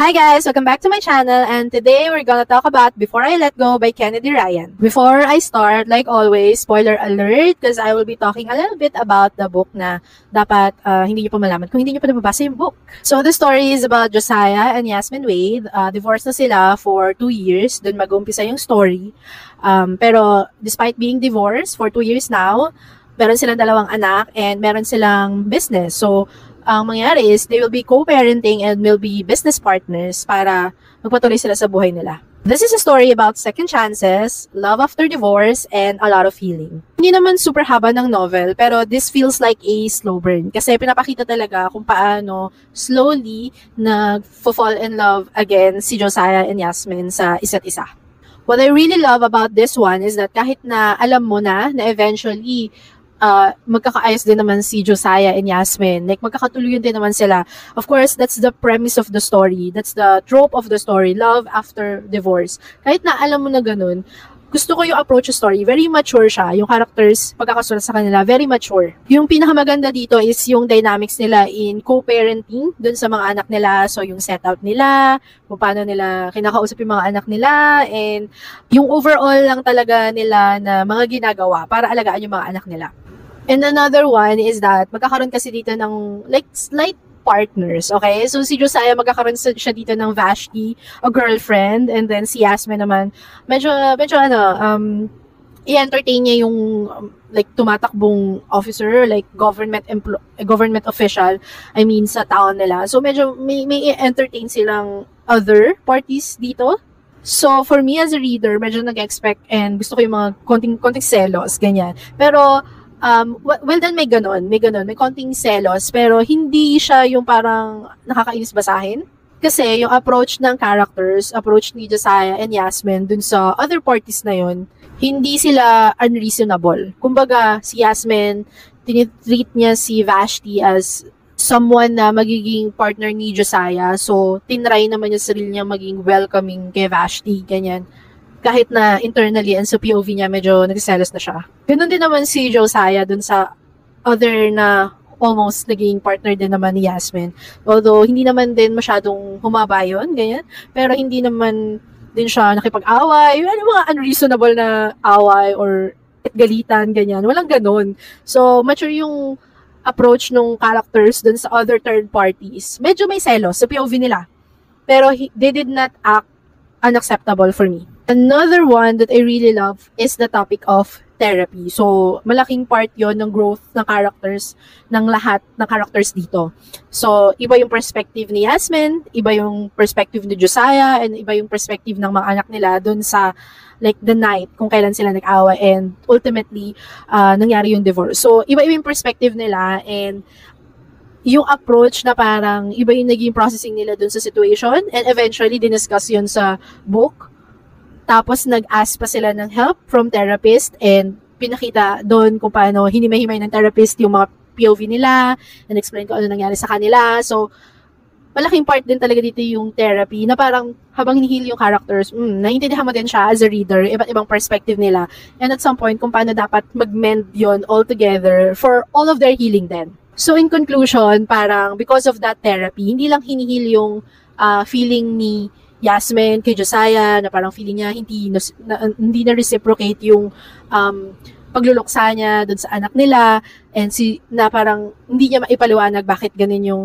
Hi guys! Welcome back to my channel, and today we're gonna talk about Before I Let Go by Kennedy Ryan. Before I start, like always, spoiler alert, because I will be talking a little bit about the book na dapat hindi nyo pa malaman kung hindi nyo pa nababasa yung book. So the story is about Josiah and Yasmin Wade. Divorced na sila for 2 years. Doon mag-umpisa yung story. Pero despite being divorced for 2 years now, meron silang 2 anak and meron silang business. So ang mangyayari is they will be co-parenting and will be business partners para magpatuloy sila sa buhay nila. This is a story about second chances, love after divorce, and a lot of healing. Hindi naman super haba ng novel, pero this feels like a slow burn. Kasi pinapakita talaga kung paano slowly nag-fall in love again si Josiah and Yasmin sa isa't isa. What I really love about this one is that kahit na alam mo na eventually magkakaayos din naman si Josiah and Yasmin. Like, magkakatuluyan din naman sila. Of course, that's the premise of the story. That's the trope of the story. Love after divorce. Kahit na alam mo na ganun, gusto ko yung approach sa story. Very mature siya. Yung characters, pagkakasulat sa kanila, very mature. Yung pinakamaganda dito is yung dynamics nila in co-parenting dun sa mga anak nila. So, yung setup nila, kung paano nila kinakausap yung mga anak nila, and yung overall lang talaga nila na mga ginagawa para alagaan yung mga anak nila. And another one is that magkakaroon kasi dito ng like slight partners, okay? So si Josiah magkakaroon siya dito ng Vashti, a girlfriend, and then si Yasmin naman medyo i-entertain niya yung like tumatakbong officer, like government official, I mean sa town nila. So medyo may i-entertain silang other parties dito. So for me as a reader, medyo nag-expect and gusto ko yung mga konting selos, ganyan. Pero well then may konting selos, pero hindi siya yung parang nakakainis basahin. Kasi yung approach ng characters, approach ni Josiah and Yasmin dun sa other parties na yun, hindi sila unreasonable. Kumbaga, si Yasmin, tinitreat niya si Vashti as someone na magiging partner ni Josiah. So, tinry naman niya sarili niya maging welcoming kay Vashti, ganyan. Kahit na internally and sa POV niya medyo nagsiselos na siya. Ganun din naman si Josiah dun sa other na almost naging partner din naman ni Yasmin. Although hindi naman din masyadong humaba yun, ganyan. Pero hindi naman din siya nakipag-away. Ano mga unreasonable na away or galitan, ganyan. Walang ganun. So, mature yung approach ng characters dun sa other third parties. Medyo may selos sa POV nila. Pero they did not act unacceptable for me. Another one that I really love is the topic of therapy. So, malaking part yon ng growth ng characters, ng lahat ng characters dito. So, iba yung perspective ni Yasmin, iba yung perspective ni Josiah, and iba yung perspective ng mga anak nila dun sa like the night, kung kailan sila nag-awa, and ultimately, nangyari yung divorce. So, iba-iba yung perspective nila, and yung approach na parang iba yung naging processing nila dun sa situation, and eventually, diniscuss yun sa book. Tapos, nag-ask pa sila ng help from therapist, and pinakita doon kung paano hinimay-himay ng therapist yung mga POV nila, and explain ko ano nangyari sa kanila. So, malaking part din talaga dito yung therapy, na parang habang hinihil yung characters, naiintindihan mo din siya as a reader, iba't ibang perspective nila. And at some point, kung paano dapat mag-mend yun all together for all of their healing din. So, in conclusion, parang because of that therapy, hindi lang hinihil yung feeling ni Yasmin kay Josiah, na parang feeling niya hindi na reciprocate yung pagluluksa niya dun sa anak nila, and na parang hindi niya maipaliwanag bakit ganun yung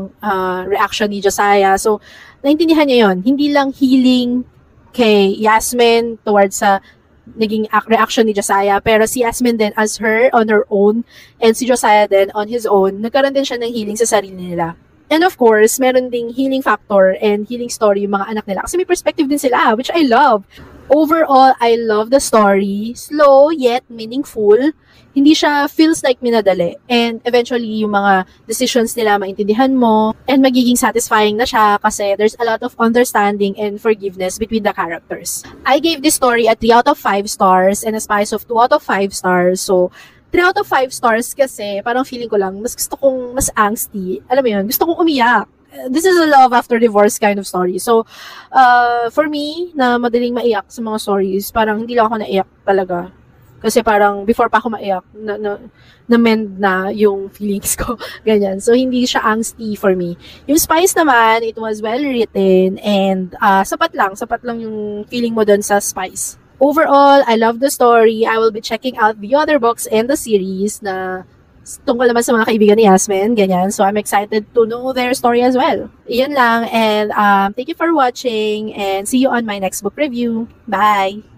reaction ni Josiah. So, naintindihan niya yon. Hindi lang healing kay Yasmin towards sa naging reaction ni Josiah, pero si Yasmin din as her on her own, and si Josiah din on his own, nagkaroon din siya ng healing sa sarili nila. And of course, meron ding healing factor and healing story yung mga anak nila. Kasi may perspective din sila, which I love. Overall, I love the story. Slow, yet meaningful. Hindi siya feels like minadali. And eventually, yung mga decisions nila maintindihan mo. And magiging satisfying na siya kasi there's a lot of understanding and forgiveness between the characters. I gave this story a 3 out of 5 stars and a spice of 2 out of 5 stars. So, 3 out of 5 stars kasi parang feeling ko lang, mas gusto kong mas angsty. Alam mo yun, gusto kong umiyak. This is a love after divorce kind of story. So, for me, na madaling maiyak sa mga stories, parang hindi lang ako naiyak talaga. Kasi parang before pa ako maiyak, na-mend na yung feelings ko. Ganyan. So, hindi siya angsty for me. Yung Spice naman, it was well written and sapat lang yung feeling mo dun sa Spice. Overall, I love the story. I will be checking out the other books and the series na tungkol naman sa mga kaibigan ni Yasmin, ganyan. So, I'm excited to know their story as well. Iyan lang, and thank you for watching, and see you on my next book review. Bye!